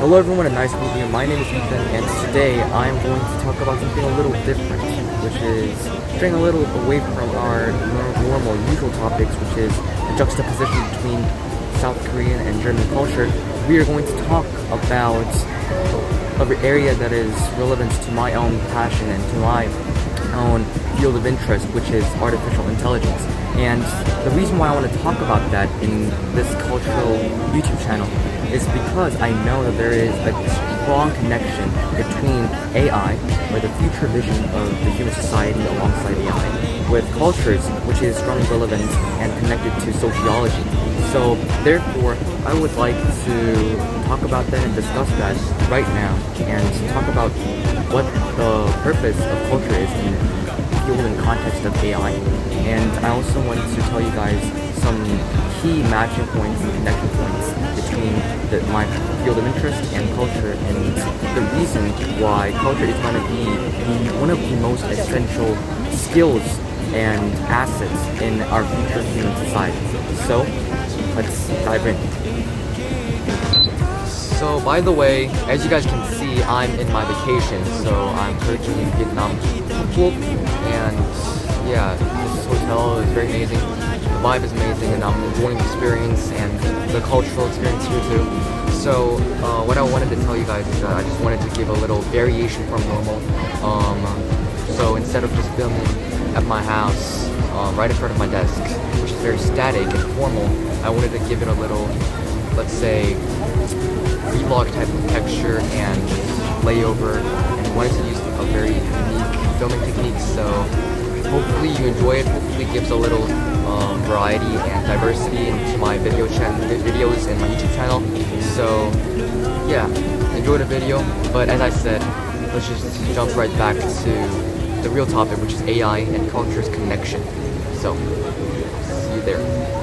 Hello everyone and nice meeting you. My name is Ethan and today I am going to talk about something a little different, which is straying a little away from our normal usual topics, which is the juxtaposition between South Korean and German culture. We are going to talk about an area that is relevant to my own passion and to my own field of interest, which is artificial intelligence. And the reason why I want to talk about that in this cultural YouTube channel is because I know that there is a strong connection between AI, or the future vision of the human society alongside AI, with cultures, which is strongly relevant and connected to sociology. So therefore, I would like to talk about that and discuss that right now, and talk about what the purpose of culture is in the field and context of AI. And I also want to tell you guys some key matching points and connection points between my field of interest and culture, and the reason why culture is going to be one of the most essential skills and assets in our future human society. So, let's dive in. So, by the way, as you guys can see, I'm in my vacation, so I'm currently in Vietnam, and yeah, this hotel is very amazing. The vibe is amazing, and I'm enjoying the experience and the cultural experience here too. So what I wanted to tell you guys is that I just wanted to give a little variation from normal. So instead of just filming at my house, right in front of my desk, which is very static and formal, I wanted to give it a little, let's say, vlog type of texture and layover, and wanted to use a very unique filming technique. So hopefully you enjoy it. Hopefully it gives a little variety and diversity into my videos and my YouTube channel. So yeah, enjoy the video. But as I said, let's just jump right back to the real topic, which is AI and culture's connection. So see you there.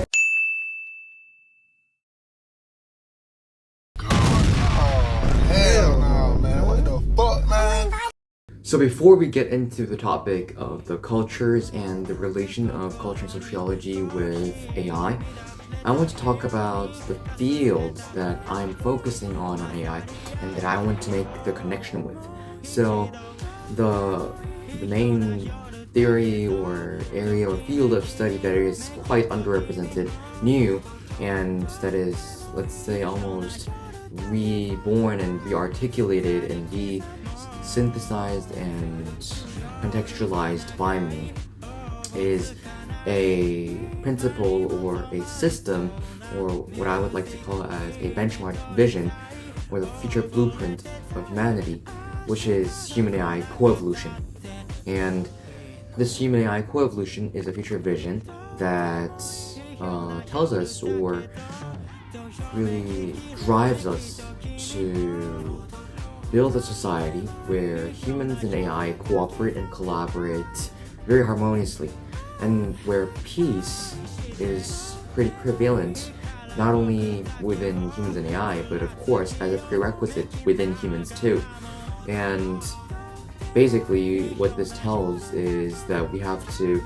So before we get into the topic of the cultures and the relation of culture and sociology with AI, I want to talk about the field that I'm focusing on AI and that I want to make the connection with. So the main theory or area or field of study that is quite underrepresented, new, and that is, let's say, almost reborn and re-articulated and synthesized and contextualized by me, is a principle or a system, or what I would like to call as a benchmark vision or the future blueprint of humanity, which is human AI coevolution. And this human AI coevolution is a future vision that tells us, or really drives us, to build a society where humans and AI cooperate and collaborate very harmoniously, and where peace is pretty prevalent, not only within humans and AI, but of course as a prerequisite within humans too. And basically what this tells is that we have to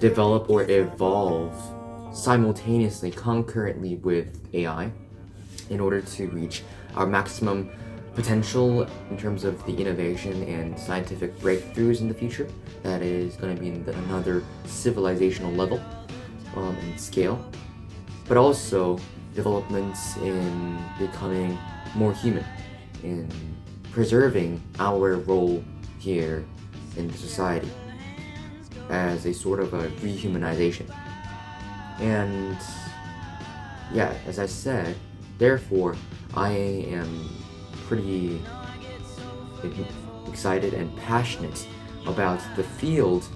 develop or evolve simultaneously, concurrently with AI, in order to reach our maximum potential in terms of the innovation and scientific breakthroughs in the future. That is going to be in another civilizational level and scale, but also developments in becoming more human, in preserving our role here in the society as a sort of a rehumanization. And yeah, as I said, therefore I am pretty excited and passionate about the field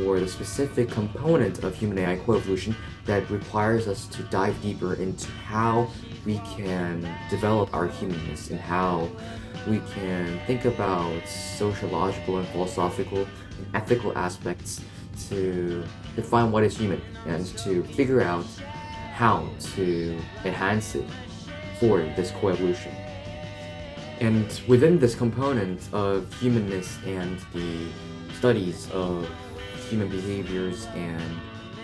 or the specific component of human AI coevolution that requires us to dive deeper into how we can develop our humanness and how we can think about sociological and philosophical and ethical aspects to define what is human and to figure out how to enhance it for this coevolution. And within this component of humanness and the studies of human behaviors and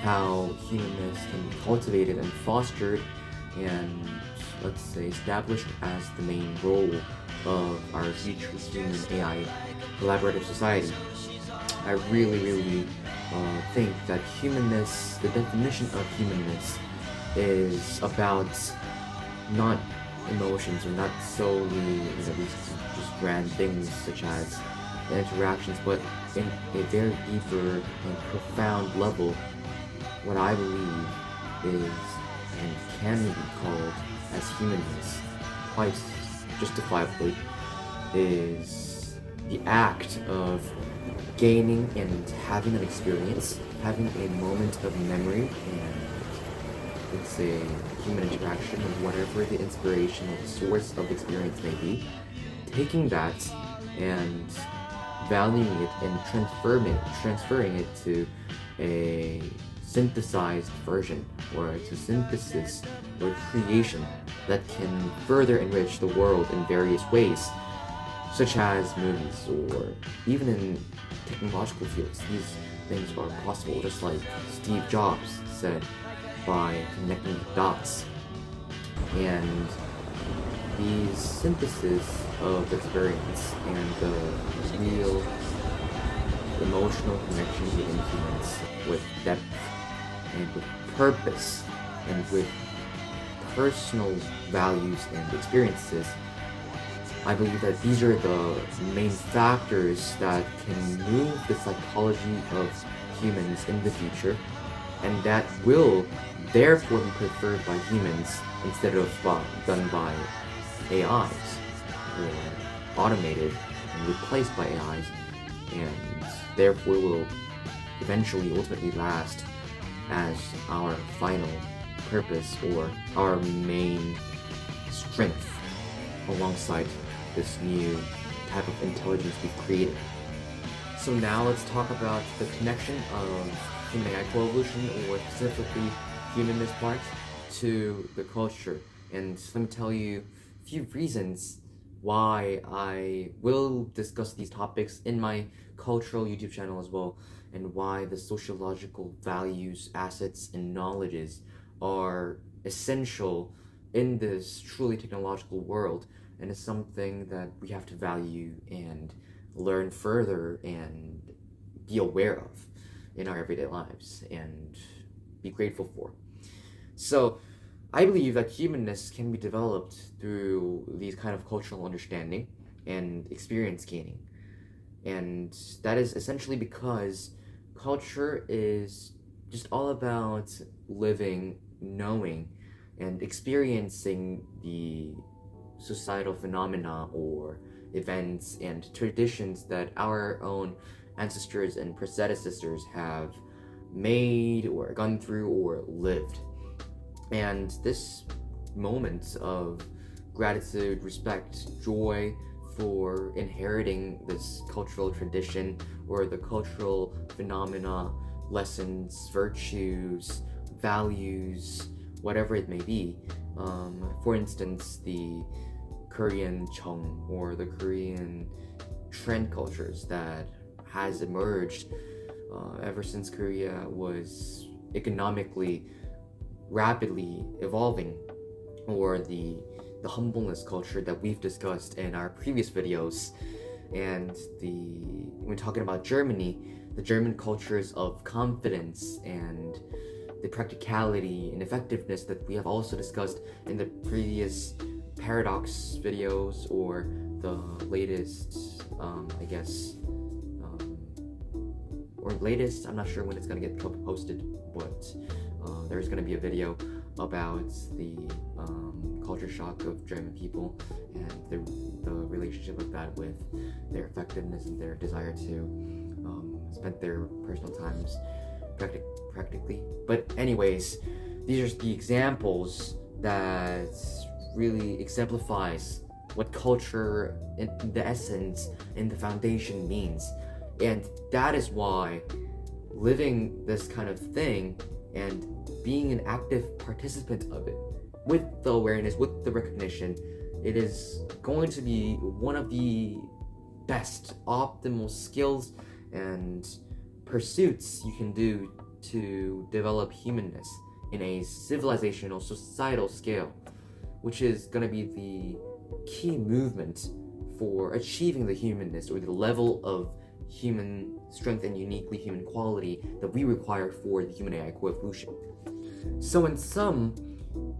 how humanness can be cultivated and fostered and let's say, established as the main role of our future human AI collaborative society. I really think that humanness, the definition of humanness, is about not emotions or not solely these just grand things such as the interactions, but in a very deeper and profound level, what I believe is and can be called as humanness, quite justifiably, is the act of gaining and having an experience, having a moment of memory and it's a human interaction of whatever the inspiration or the source of experience may be, taking that and valuing it and transferring it to a synthesized version or to synthesis or creation that can further enrich the world in various ways, such as movies or even in technological fields. These things are possible, just like Steve Jobs said, by connecting the dots. And these synthesis of experience and the real emotional connection between humans with depth and with purpose and with personal values and experiences, I believe that these are the main factors that can move the psychology of humans in the future, and that will therefore be preferred by humans instead of done by AIs or automated and replaced by AIs, and therefore will eventually ultimately last as our final purpose or our main strength alongside this new type of intelligence we've created. So now let's talk about the connection of human AI coevolution, or specifically humanness part, to the culture. And let me tell you a few reasons why I will discuss these topics in my cultural YouTube channel as well, and why the sociological values, assets, and knowledges are essential in this truly technological world, and is something that we have to value and learn further and be aware of in our everyday lives and be grateful for. So I believe that humanness can be developed through these kind of cultural understanding and experience gaining. And that is essentially because culture is just all about living, knowing, and experiencing the societal phenomena or events and traditions that our own ancestors and predecessors have made or gone through or lived. And this moment of gratitude, respect, joy for inheriting this cultural tradition or the cultural phenomena, lessons, virtues, values, whatever it may be. For instance, the Korean Cheong or the Korean trend cultures that has emerged ever since Korea was economically rapidly evolving, or the humbleness culture that we've discussed in our previous videos, and when talking about Germany, the German cultures of confidence and the practicality and effectiveness that we have also discussed in the previous paradox videos, or the latest I'm not sure when it's gonna get posted, but there's gonna be a video about the culture shock of German people and the relationship of that with their effectiveness and their desire to spend their personal times practically. But anyways, these are the examples that really exemplifies what culture in the essence and the foundation means. And that is why living this kind of thing and being an active participant of it, with the awareness, with the recognition, it is going to be one of the best optimal skills and pursuits you can do to develop humanness in a civilizational, societal scale. which is going to be the key movement for achieving the humanness, or the level of human strength and uniquely human quality that we require for the human-AI coevolution. So in sum,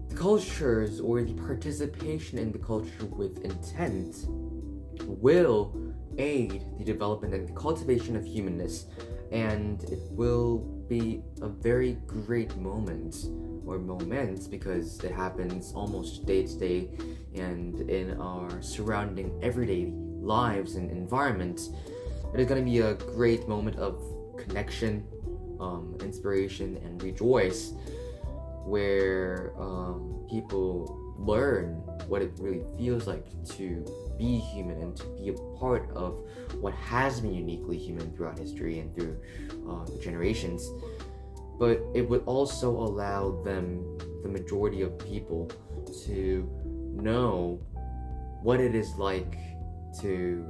the cultures, or the participation in the culture with intent, will aid the development and the cultivation of humanness, and it will be a very great moment, or moments, because it happens almost day to day and in our surrounding everyday lives and environment. It is going to be a great moment of connection, inspiration, and rejoice, where people learn what it really feels like to be human and to be a part of what has been uniquely human throughout history and through the generations. But it would also allow them, the majority of people, to know what it is like to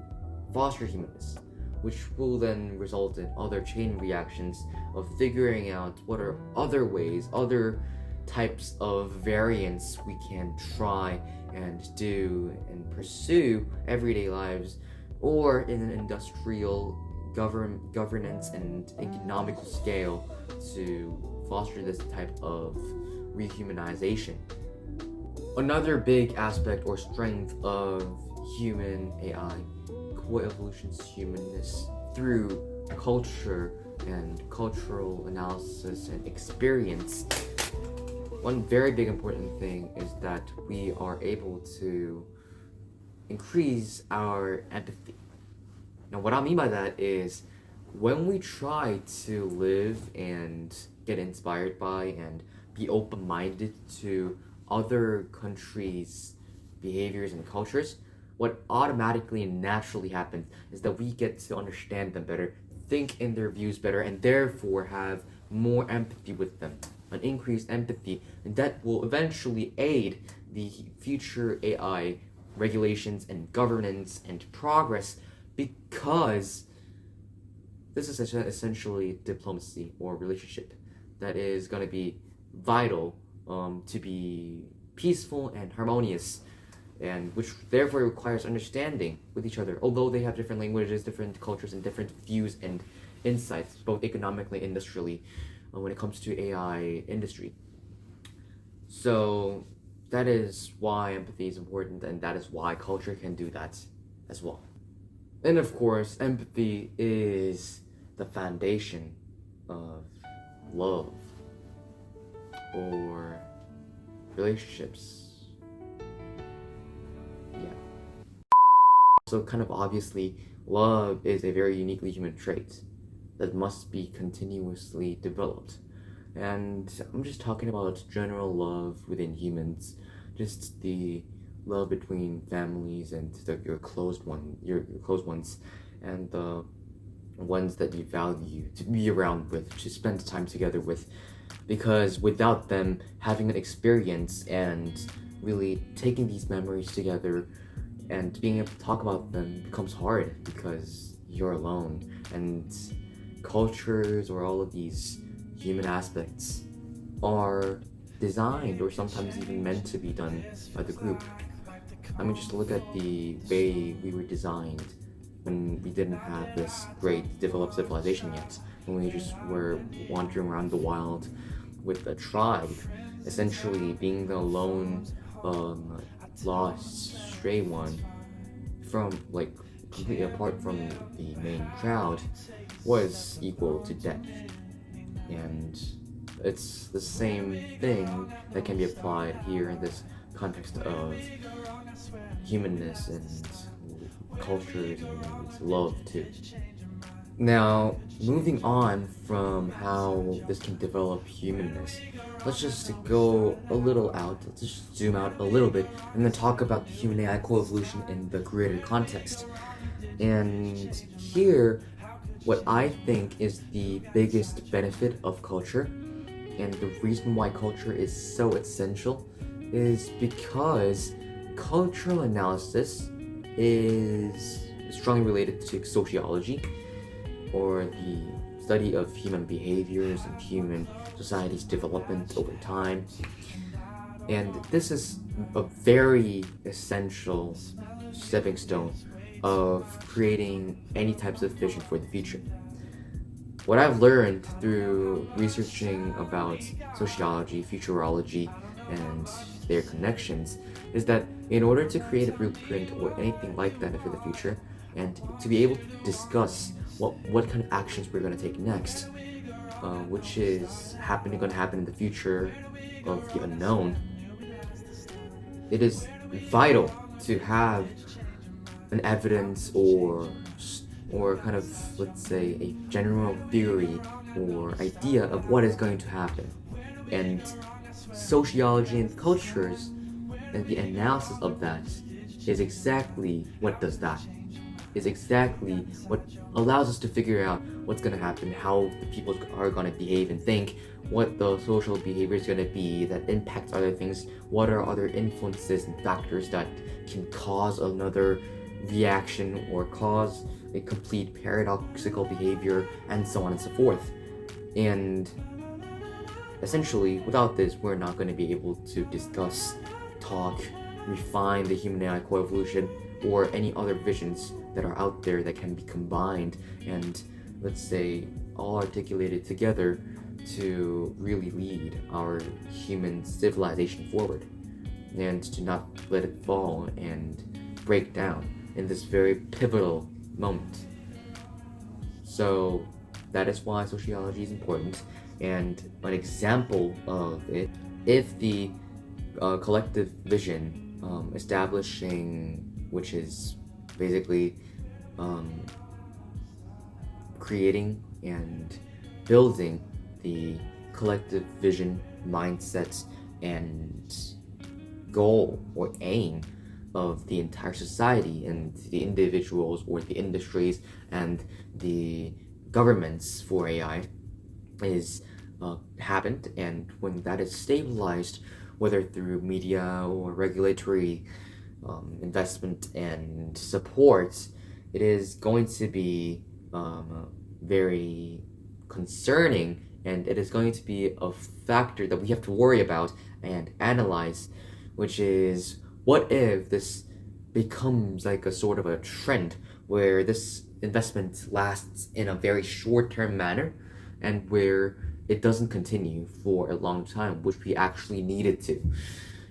foster humanness, which will then result in other chain reactions of figuring out what are other ways, other types of variants we can try and do and pursue everyday lives, or in an industrial governance and economical scale, to foster this type of rehumanization. Another big aspect or strength of human AI coevolution's humanness through culture and cultural analysis and experience. One very big important thing is that we are able to increase our empathy. Now, what I mean by that is, when we try to live and get inspired by and be open-minded to other countries' behaviors and cultures, what automatically and naturally happens is that we get to understand them better, think in their views better, and therefore have more empathy with them, an increased empathy, and that will eventually aid the future AI regulations and governance and progress, because this is essentially diplomacy or relationship that is going to be vital to be peaceful and harmonious, and which therefore requires understanding with each other, although they have different languages, different cultures, and different views and insights, both economically and industrially, when it comes to AI industry. So that is why empathy is important, and that is why culture can do that as well. And of course, empathy is the foundation of love or relationships. Yeah. So kind of obviously, love is a very uniquely human trait that must be continuously developed. And I'm just talking about general love within humans, just the love between families and your close ones, and the ones that you value to be around with, to spend time together with, because without them, having an experience and really taking these memories together and being able to talk about them becomes hard, because you're alone. And cultures, or all of these human aspects, are designed, or sometimes even meant to be done by the group. I mean, just look at the way we were designed when we didn't have this great developed civilization yet, when we just were wandering around the wild with a tribe, essentially being the lone, lost, stray one, from, like, completely apart from the main crowd, was equal to death. And it's the same thing that can be applied here in this context of humanness and cultures and love too. Now, moving on from how this can develop humanness, let's just go a little out, let's just zoom out a little bit, and then talk about the human AI coevolution in the greater context. And here, what I think is the biggest benefit of culture, and the reason why culture is so essential, is because cultural analysis is strongly related to sociology, or the study of human behaviors and human society's development over time. And this is a very essential stepping stone of creating any types of vision for the future. What I've learned through researching about sociology, futurology, and their connections is that in order to create a blueprint or anything like that for the future, and to be able to discuss what kind of actions we're going to take next, which is going to happen in the future of the unknown, it is vital to have an evidence or kind of, let's say, a general theory or idea of what is going to happen. And sociology and cultures and the analysis of that is exactly what does that. Is exactly what allows us to figure out what's going to happen, how the people are going to behave and think, what the social behavior is going to be that impacts other things, what are other influences and factors that can cause another reaction or cause a complete paradoxical behavior, and so on and so forth. And essentially, without this, we're not going to be able to discuss, talk, refine the human AI coevolution, or any other visions that are out there that can be combined and, let's say, all articulated together to really lead our human civilization forward, and to not let it fall and break down in this very pivotal moment. So that is why sociology is important. And an example of it, if the collective vision establishing, which is basically creating and building the collective vision, mindset, and goal or aim of the entire society and the individuals or the industries and the governments for AI is happened, and when that is stabilized, whether through media or regulatory investment and support, it is going to be very concerning, and it is going to be a factor that we have to worry about and analyze, which is, what if this becomes like a sort of a trend where this investment lasts in a very short-term manner and where it doesn't continue for a long time, which we actually need it to.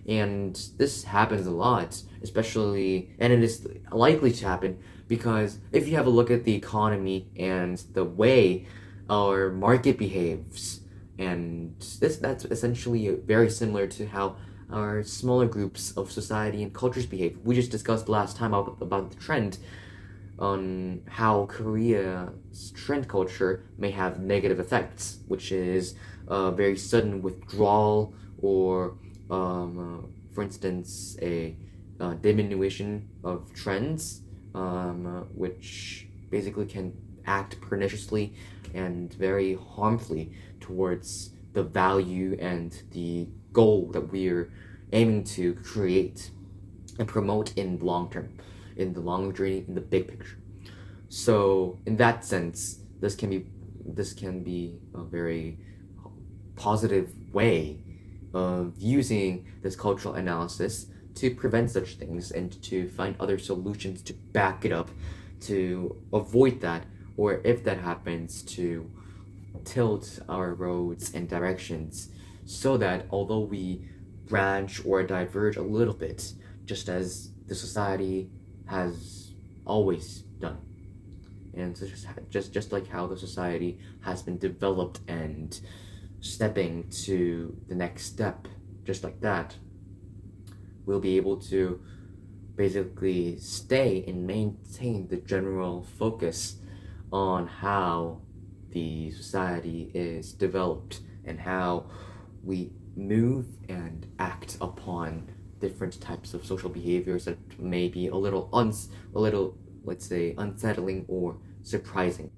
And this happens a lot, especially, and it is likely to happen because if you have a look at the economy and the way our market behaves, and that's essentially very similar to how our smaller groups of society and cultures behave. We just discussed last time about the trend on how Korea's trend culture may have negative effects, which is a very sudden withdrawal or, for instance, a diminution of trends, which basically can act perniciously and very harmfully towards the value and the goal that we're aiming to create and promote in the long term, in the long journey, in the big picture. So in that sense, this can be a very positive way of using this cultural analysis to prevent such things and to find other solutions to back it up, to avoid that, or if that happens, to tilt our roads and directions so that although we branch or diverge a little bit, just as the society has always done, and so just like how the society has been developed and stepping to the next step, just like that, we'll be able to basically stay and maintain the general focus on how the society is developed and how we move and act upon different types of social behaviors that may be a little, let's say, unsettling or surprising.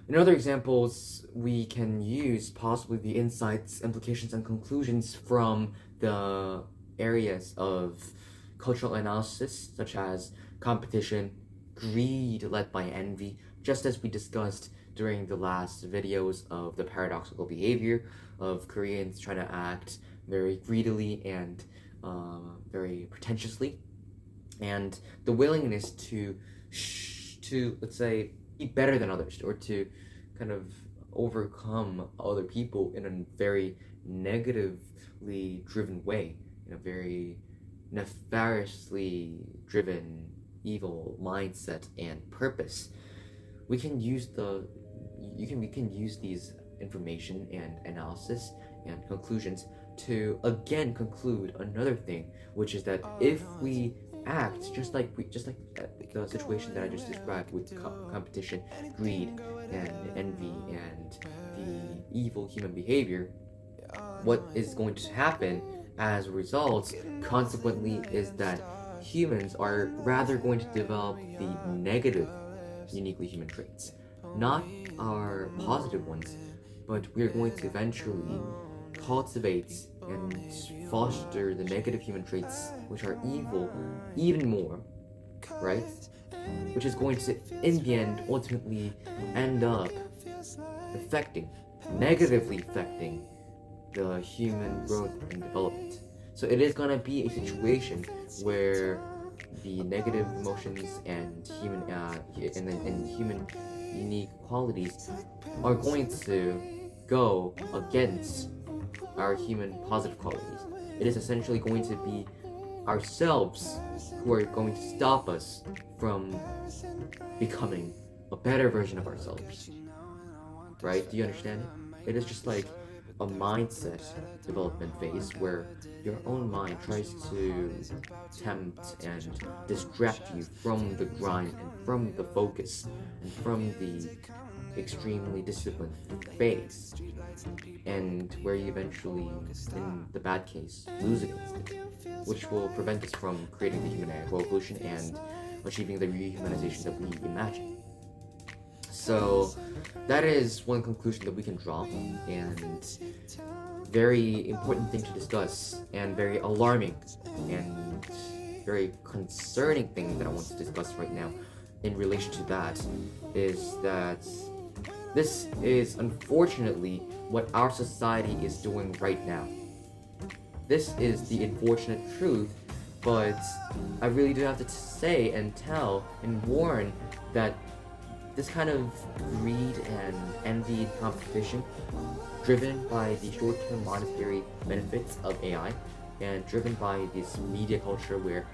In other examples, we can use possibly the insights, implications, and conclusions from the areas of cultural analysis, such as competition, greed led by envy, just as we discussed during the last videos of the paradoxical behavior of Koreans trying to act very greedily and very pretentiously, and the willingness to let's say be better than others, or to kind of overcome other people in a very negatively driven way, in a very nefariously driven evil mindset and purpose. We can use we can use these information and analysis and conclusions to again conclude another thing, which is that if we act just like the situation that I just described with competition, greed, and envy, and the evil human behavior, what is going to happen as a result, consequently, is that humans are rather going to develop the negative, uniquely human traits, not our positive ones, but we're going to eventually cultivate and foster the negative human traits, which are evil, even more, right? Which is going to, in the end, ultimately end up negatively affecting the human growth and development. So it is gonna be a situation where the negative emotions and human unique qualities are going to go against our human positive qualities. It is essentially going to be ourselves who are going to stop us from becoming a better version of ourselves. Right? Do you understand it? It is just like a mindset development phase where your own mind tries to tempt and distract you from the grind and from the focus and from the extremely disciplined phase, and where you eventually, in the bad case, lose against it, which will prevent us from creating the human coevolution and achieving the rehumanization that we imagine. So that is one conclusion that we can draw, and very important thing to discuss, and very alarming and very concerning thing that I want to discuss right now in relation to that is that this is unfortunately what our society is doing right now. This is the unfortunate truth, but I really do have to say and tell and warn that this kind of greed and envy competition, driven by the short-term monetary benefits of AI, and driven by this media culture where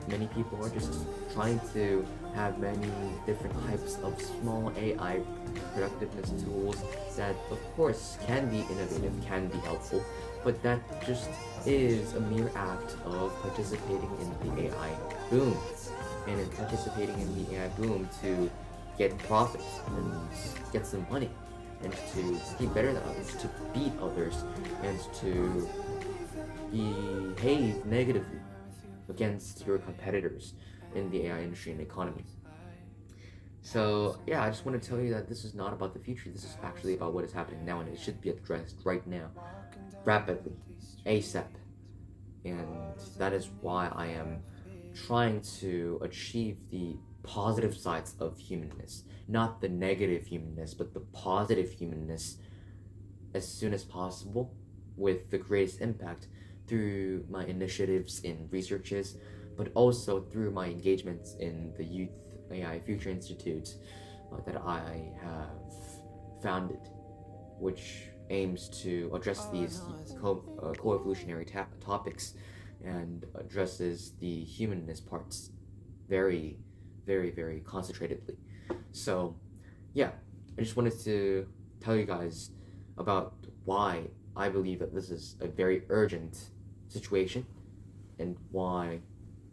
many people are just trying to have many different types of small AI productiveness tools that, of course, can be innovative, can be helpful, but that just is a mere act of participating in the AI boom, and in participating in the AI boom to get profits and get some money, and to be better than others, to beat others, and to behave negatively against your competitors in the AI industry and economy. So yeah, I just want to tell you that this is not about the future. This is actually about what is happening now, and it should be addressed right now, rapidly, ASAP. And that is why I am trying to achieve the positive sides of humanness, not the negative humanness, but the positive humanness as soon as possible, with the greatest impact through my initiatives in researches, but also through my engagements in the Youth AI Future Institute that I have founded, which aims to address these coevolutionary topics and addresses the humanness parts very, very, very concentratedly. So yeah, I just wanted to tell you guys about why I believe that this is a very urgent situation, and why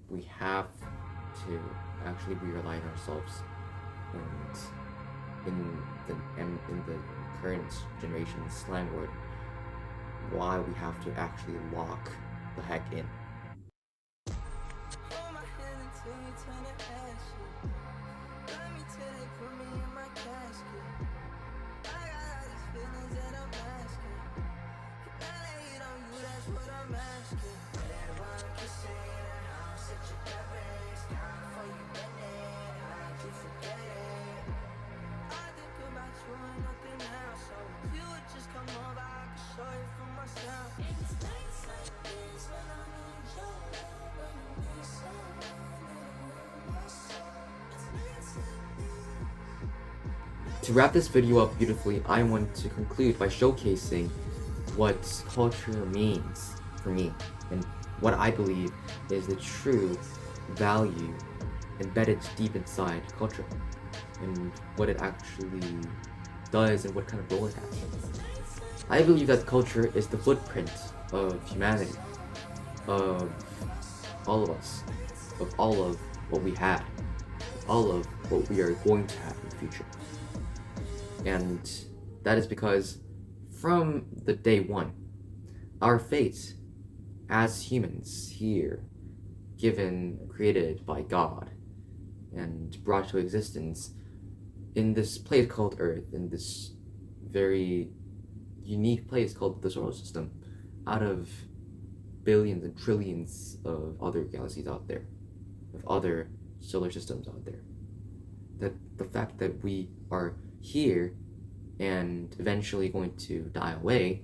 we have to actually rely on ourselves, and in the current generation slang word, why we have to actually lock the heck in. It's nights like this when I'm in To wrap this video up beautifully, I want to conclude by showcasing what culture means for me and what I believe is the true value embedded deep inside culture and what it actually does and what kind of role it has. I believe that culture is the footprint of humanity, of all of us, of all of what we had, all of what we are going to have in the future. And that is because from the day one, our fate as humans here, created by God and brought to existence in this place called Earth, in this very unique place called the solar system, out of billions and trillions of other galaxies out there, of other solar systems out there. That the fact that we are here and eventually going to die away,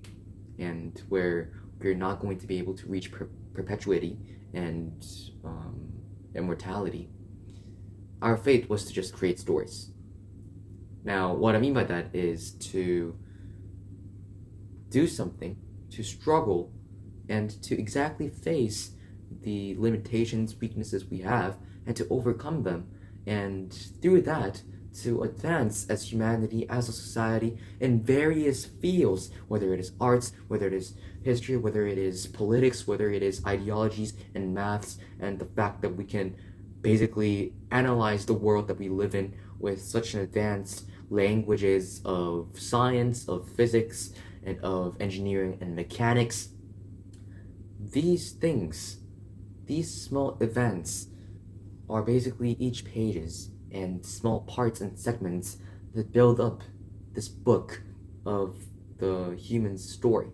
and where we're not going to be able to reach perpetuity and immortality, our fate was to just create stories. Now, what I mean by that is to do something, to struggle, and to exactly face the limitations, weaknesses we have, and to overcome them, and through that, to advance as humanity, as a society, in various fields, whether it is arts, whether it is history, whether it is politics, whether it is ideologies and maths, and the fact that we can basically analyze the world that we live in with such an advanced languages of science, of physics, and of engineering and mechanics. These things, these small events, are basically each pages and small parts and segments that build up this book of the human story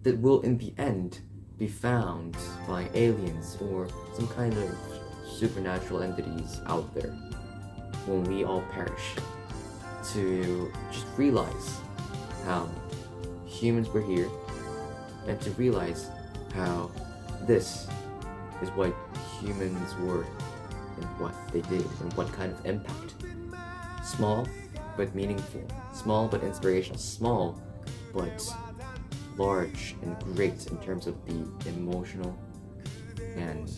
that will in the end be found by aliens or some kind of supernatural entities out there when we all perish, to just realize how humans were here and to realize how this is what humans were and what they did and what kind of impact. Small but meaningful, small but inspirational, small but large and great in terms of the emotional and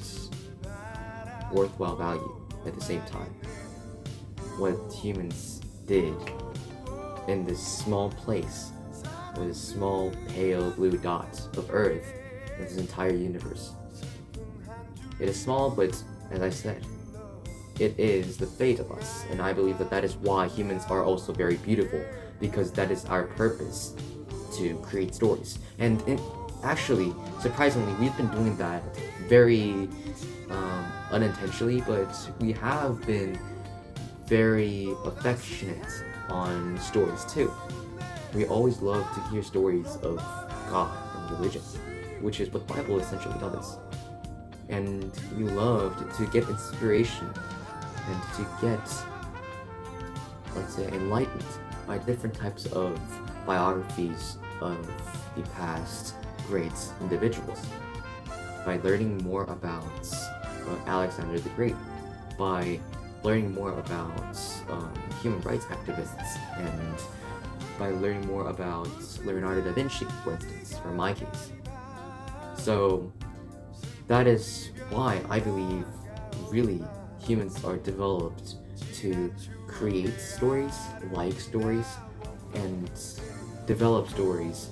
worthwhile value at the same time. What humans did in this small place with a small pale blue dot of Earth in this entire universe. It is small, but as I said, it is the fate of us, and I believe that that is why humans are also very beautiful, because that is our purpose, to create stories. And actually, surprisingly, we've been doing that very unintentionally, but we have been very affectionate on stories too. We always love to hear stories of God and religion, which is what the Bible essentially does. And we loved to get inspiration and to get, let's say, enlightened by different types of biographies of the past great individuals, by learning more about Alexander the Great, by learning more about human rights activists, and by learning more about Leonardo da Vinci, for instance, for my case. So that is why I believe really humans are developed to create stories, like stories, and develop stories,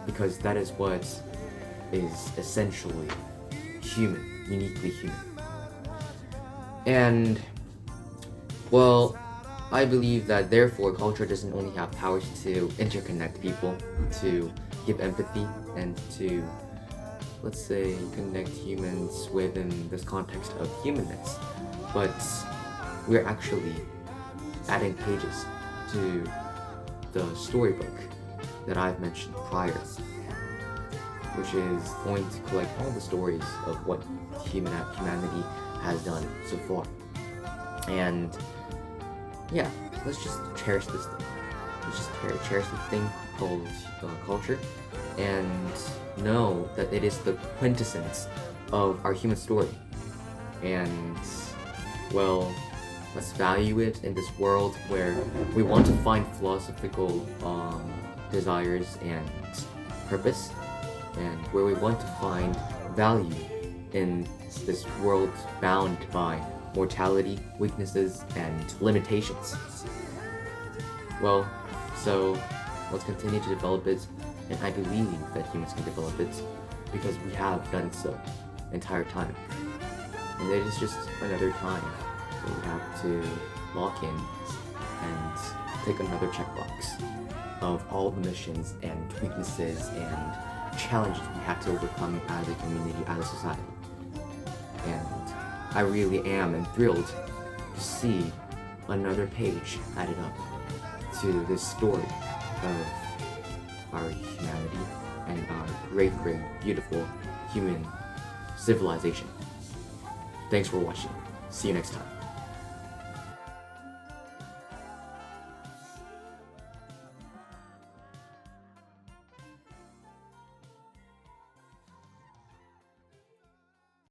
because that is what is essentially human, uniquely human. And, well, I believe that therefore culture doesn't only have powers to interconnect people, to give empathy, and to, let's say, connect humans within this context of humanness, but we're actually adding pages to the storybook that I've mentioned prior, which is going to collect all the stories of what humanity has done so far. And yeah, let's just cherish this thing. Let's just cherish this thing called culture, and know that it is the quintessence of our human story. And, well, Let's value it in this world where we want to find philosophical desires and purpose, and where we want to find value in this world bound by mortality, weaknesses, and limitations. Well, so let's continue to develop it, and I believe that humans can develop it because we have done so the entire time. And it is just another time that we have to lock in and take another checkbox of all the missions and weaknesses and challenges we have to overcome as a community, as a society. And I really am thrilled to see another page added up to this story of our humanity and our great, beautiful human civilization. Thanks for watching. See you next time.